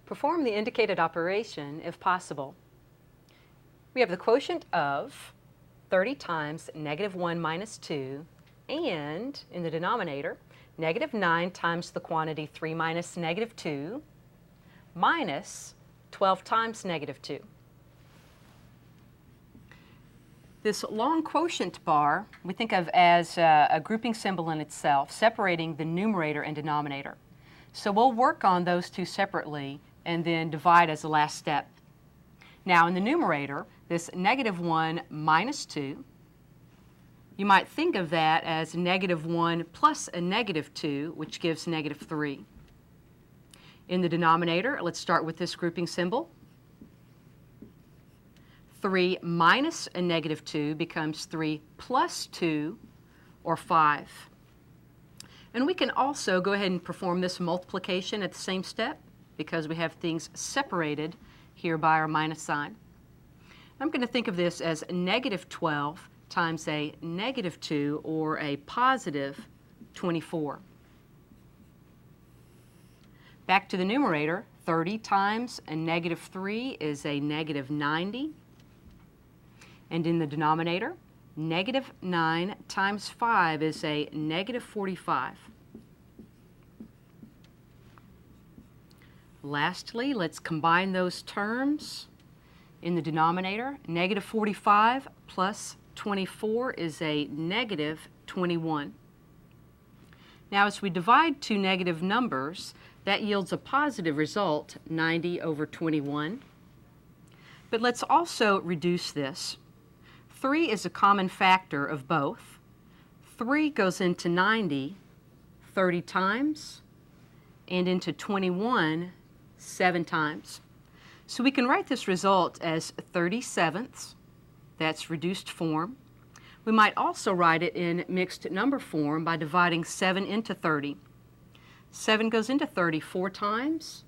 Perform the indicated operation if possible. We have the quotient of 30 times negative 1 minus 2 and, in the denominator, negative 9 times the quantity 3 minus negative 2 minus 12 times negative 2. This long quotient bar we think of as a grouping symbol in itself, separating the numerator and denominator. So we'll work on those two separately and then divide as the last step. Now in the numerator, this negative 1 minus 2, you might think of that as negative 1 plus a negative 2, which gives negative 3. In the denominator, let's start with this grouping symbol. 3 minus a negative 2 becomes 3 plus 2, or 5. And we can also go ahead and perform this multiplication at the same step because we have things separated here by our minus sign. I'm going to think of this as negative 12 times a negative 2, or a positive 24. Back to the numerator, 30 times a negative 3 is a negative 90. And in the denominator, negative 9 times 5 is a negative 45. Lastly, let's combine those terms. In the denominator, negative 45 plus 24 is a negative 21. Now, as we divide two negative numbers, that yields a positive result, 90 over 21. But let's also reduce this. 3 is a common factor of both. 3 goes into 90 30 times and into 21 7 times. So we can write this result as 30/7. That's reduced form. We might also write it in mixed number form by dividing 7 into 30. 7 goes into 30 4 times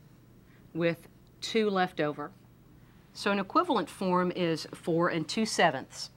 with 2 left over. So an equivalent form is 4 2/7.